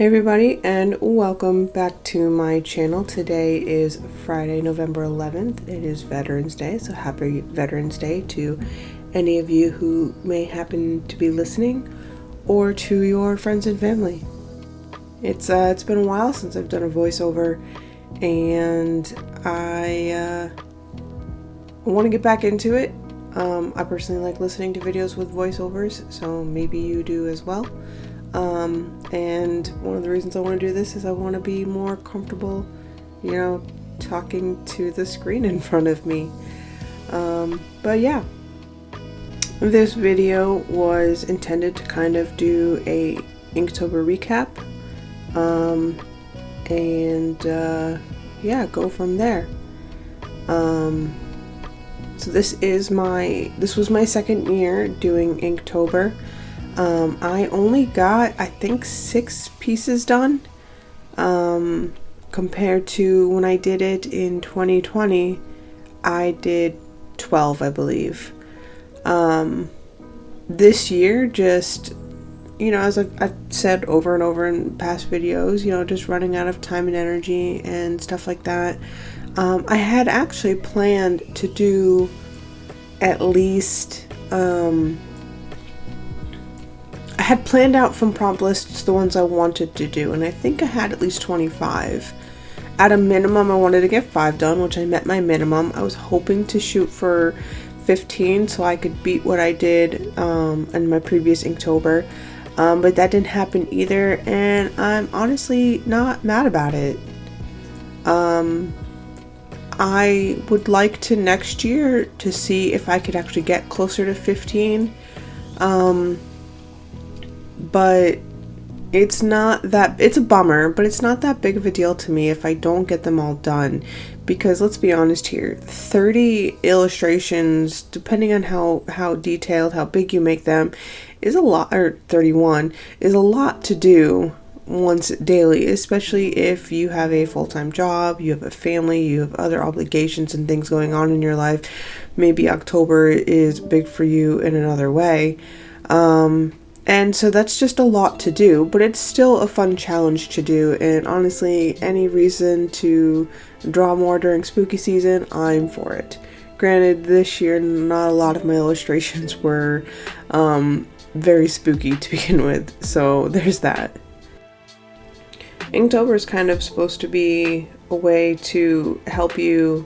Hey everybody, and welcome back to my channel. Today is Friday, November 11th. It is Veterans Day, so happy Veterans Day to any of you who may happen to be listening, or to your friends and family. It's been a while since I've done a voiceover, and I want to get back into it. I personally like listening to videos with voiceovers, so maybe you do as well. And one of the reasons I want to do this is I want to be more comfortable, talking to the screen in front of me. But yeah, this video was intended to kind of do a Inktober recap, yeah, go from there. So this was my second year doing Inktober. I only got, I think, 6 pieces done, compared to when I did it in 2020, I did 12, I believe. This year, just, as I've said over and over in past videos, just running out of time and energy and stuff like that. I had actually planned to do at least, I had planned out from prompt lists the ones I wanted to do, and I think I had at least 25. At a minimum, I wanted to get 5 done, which I met my minimum. I was hoping to shoot for 15 so I could beat what I did in my previous Inktober, but that didn't happen either, and I'm honestly not mad about it. I would like to next year to see if I could actually get closer to 15. But it's a bummer, but it's not that big of a deal to me if I don't get them all done, because let's be honest here, 30 illustrations, depending on how detailed, how big you make them, is a lot, or 31, is a lot to do once daily, especially if you have a full-time job, you have a family, you have other obligations and things going on in your life. Maybe October is big for you in another way. And so that's just a lot to do, but it's still a fun challenge to do, and honestly, any reason to draw more during spooky season, I'm for it. Granted, this year, not a lot of my illustrations were very spooky to begin with, so there's that. Inktober is kind of supposed to be a way to help you,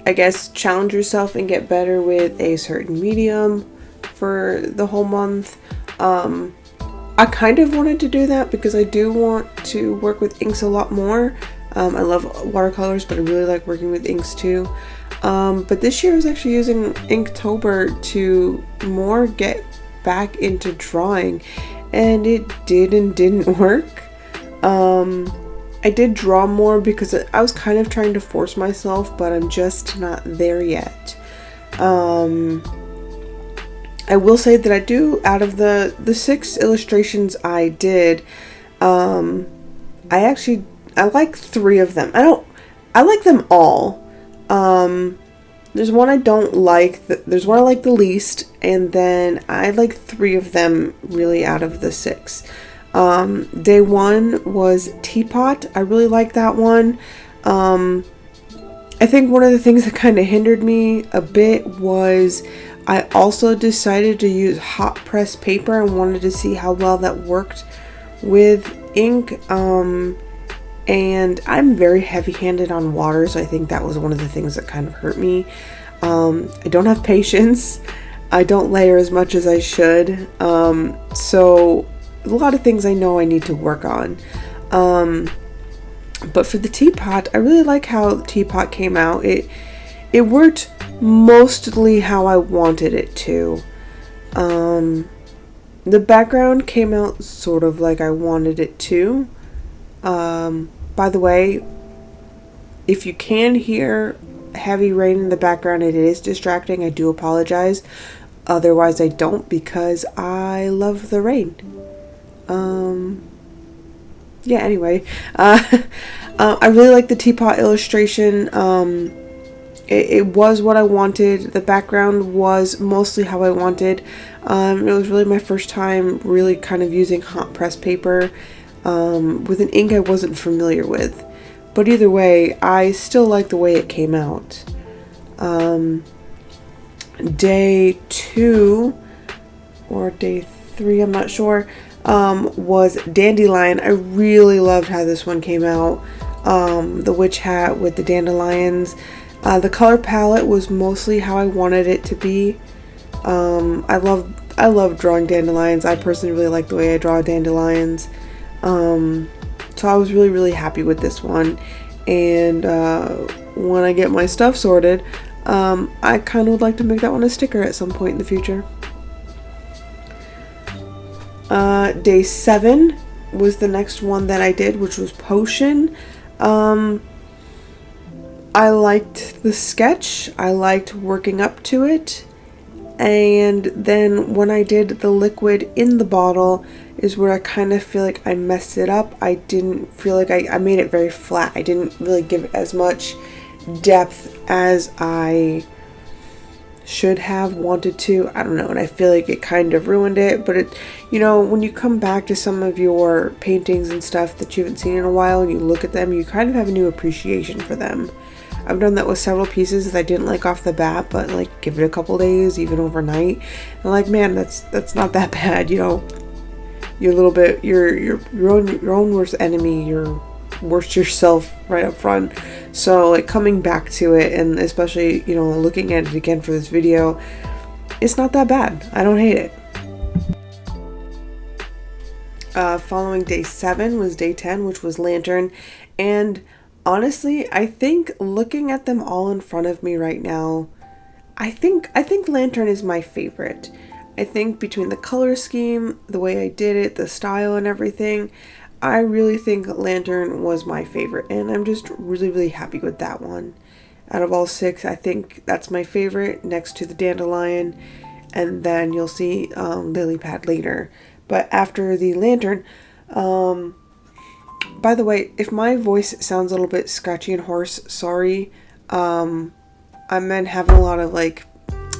I guess, challenge yourself and get better with a certain medium for the whole month. I kind of wanted to do that because I do want to work with inks a lot more. I love watercolors, but I really like working with inks too. But this year I was actually using Inktober to more get back into drawing, and it did and didn't work. I did draw more because I was kind of trying to force myself, but I'm just not there yet. I will say that I do, out of the 6 illustrations I did, I like 3 of them. I like them all. There's one I don't like, there's one I like the least, and then I like 3 of them really out of the 6. Day 1 was Teapot. I really like that one. I think one of the things that kind of hindered me a bit was I also decided to use hot press paper and wanted to see how well that worked with ink. And I'm very heavy-handed on water, so I think that was one of the things that kind of hurt me. I don't have patience. I don't layer as much as I should. So a lot of things I know I need to work on. But for the Teapot, I really like how the Teapot came out. It worked mostly how I wanted it to. The background came out sort of like I wanted it to. By the way, if you can hear heavy rain in the background, it is distracting. I do apologize. Otherwise, I don't, because I love the rain. Yeah, anyway. I really like the Teapot illustration. It was what I wanted. The background was mostly how I wanted. It was really my first time really kind of using hot press paper. with an ink I wasn't familiar with. But either way, I still like the way it came out. Day 2 or day 3, I'm not sure, was Dandelion. I really loved how this one came out. The witch hat with the dandelions. The color palette was mostly how I wanted it to be. I love drawing dandelions. I personally really like the way I draw dandelions. So I was really happy with this one. And when I get my stuff sorted, I kind of would like to make that one a sticker at some point in the future. Day 7 was the next one that I did, which was Potion. I liked the sketch. I liked working up to it. And then when I did the liquid in the bottle is where I kind of feel like I messed it up. I didn't feel like I made it very flat. I didn't really give it as much depth as I should have wanted to. I don't know, and I feel like it kind of ruined it. But it, you know, when you come back to some of your paintings and stuff that you haven't seen in a while and you look at them, you kind of have a new appreciation for them. I've done that with several pieces that I didn't like off the bat, but like give it a couple days, even overnight, and like, man, that's not that bad, you know. You're a little bit, your own worst enemy, your worst yourself right up front. So like coming back to it, and especially, you know, looking at it again for this video, it's not that bad. I don't hate it. Following day 7 was day 10, which was Lantern, and honestly, I think looking at them all in front of me right now, I think Lantern is my favorite. I think between the color scheme, the way I did it, the style and everything, I really think Lantern was my favorite, and I'm just really happy with that one. Out of all 6, I think that's my favorite, next to the Dandelion, and then you'll see Lily Pad later. But after the Lantern, by the way, if my voice sounds a little bit scratchy and hoarse, sorry. I've been having a lot of like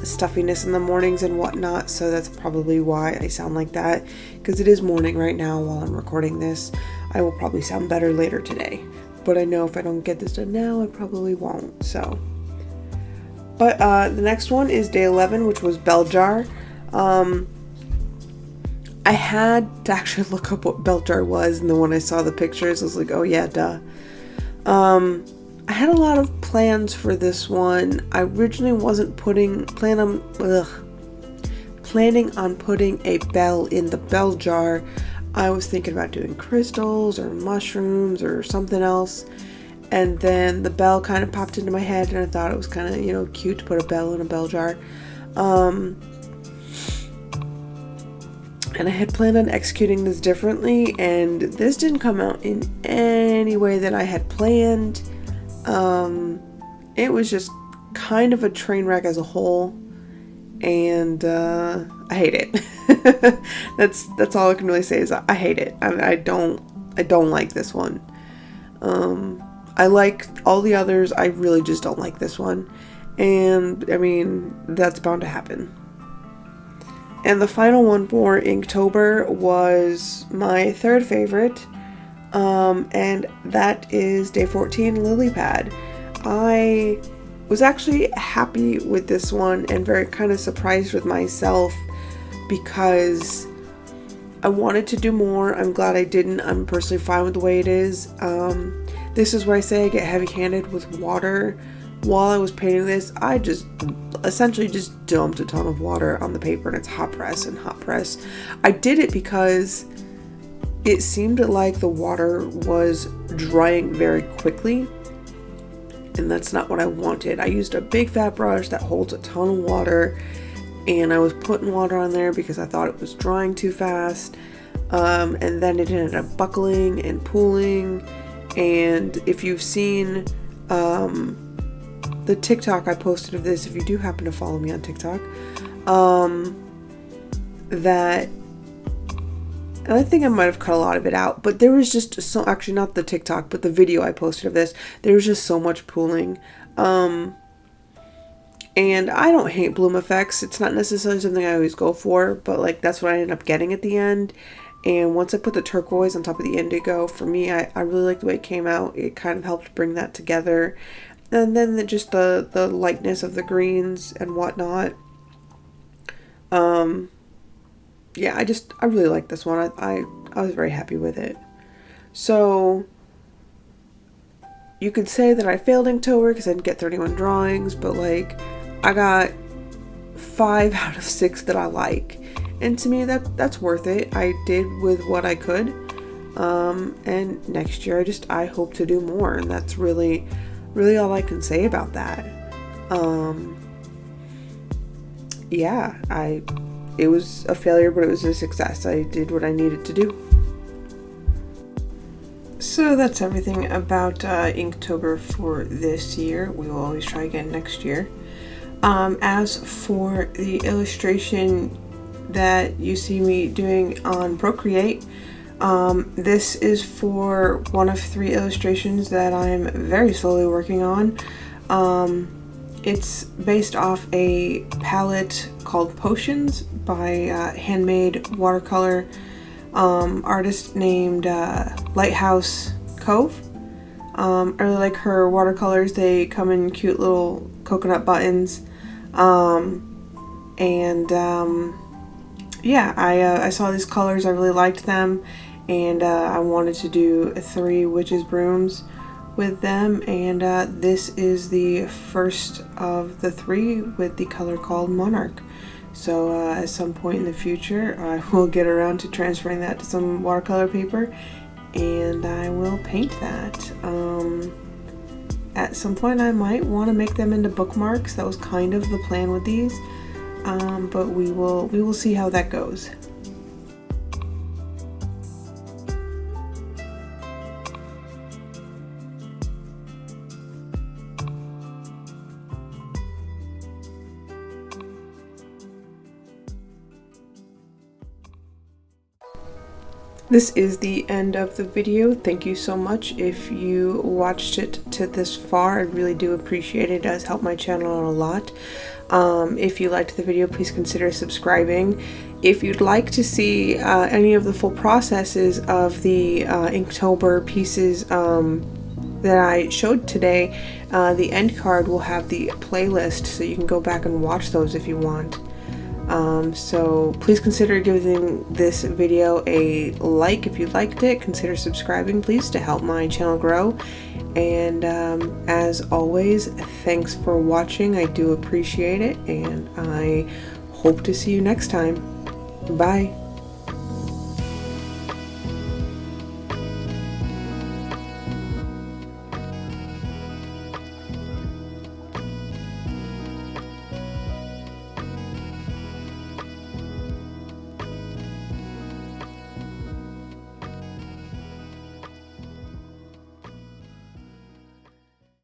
stuffiness in the mornings and whatnot, so that's probably why I sound like that, because it is morning right now while I'm recording this. I will probably sound better later today, but I know if I don't get this done now, I probably won't, so. But the next one is day 11, which was Bell Jar. I had to actually look up what Bell Jar was, and then when I saw the pictures, I was like, oh yeah, duh. I had a lot of plans for this one. I originally wasn't planning on putting a bell in the Bell Jar. I was thinking about doing crystals or mushrooms or something else. And then the bell kind of popped into my head, and I thought it was kind of, you know, cute to put a bell in a Bell Jar. And I had planned on executing this differently, and this didn't come out in any way that I had planned. It was just kind of a train wreck as a whole, and I hate it. That's all I can really say is I hate it. I don't like this one. I like all the others. I really just don't like this one, and I mean, that's bound to happen. And the final one for Inktober was my third favorite, and that is day 14, Lily Pad. I was actually happy with this one and very kind of surprised with myself because I wanted to do more. I'm glad I didn't. I'm personally fine with the way it is. This is where I say I get heavy-handed with water. While I was painting this, I just essentially just dumped a ton of water on the paper, and it's hot press. I did it because it seemed like the water was drying very quickly, and that's not what I wanted. I used a big fat brush that holds a ton of water, and I was putting water on there because I thought it was drying too fast, and then it ended up buckling and pooling. And if you've seen the TikTok I posted of this, if you do happen to follow me on TikTok, that, and I think I might have cut a lot of it out, but there was just so, actually not the TikTok, but the video I posted of this, there was just so much pooling. And I don't hate bloom effects. It's not necessarily something I always go for, but like that's what I ended up getting at the end. And once I put the turquoise on top of the indigo, for me, I really like the way it came out. It kind of helped bring that together. And then just the lightness of the greens and whatnot. Yeah, I really like this one. I was very happy with it. So you could say that I failed Inktober because I didn't get 31 drawings, but like I got 5 out of 6 that I like. And to me, that's worth it. I did with what I could. And next year, I hope to do more. And that's really, really all I can say about that. Yeah, it was a failure, but it was a success. I did what I needed to do. So that's everything about Inktober for this year. We will always try again next year. As for the illustration that you see me doing on Procreate, this is for one of 3 illustrations that I'm very slowly working on. It's based off a palette called Potions by handmade watercolor artist named Lighthouse Cove. I really like her watercolors. They come in cute little coconut buttons. Yeah, I saw these colors, I really liked them, and I wanted to do 3 witches brooms with them, and this is the first of the 3 with the color called Monarch. So at some point in the future I will get around to transferring that to some watercolor paper, and I will paint that. At some point I might want to make them into bookmarks. That was kind of the plan with these. But we will see how that goes. This is the end of the video. Thank you so much if you watched it to this far. I really do appreciate it. It does help my channel out a lot. If you liked the video, please consider subscribing. If you'd like to see any of the full processes of the Inktober pieces that I showed today, the end card will have the playlist, so you can go back and watch those if you want. So please consider giving this video a like if you liked it. Consider subscribing, please, to help my channel grow. And as always, thanks for watching. I do appreciate it, and I hope to see you next time. Bye.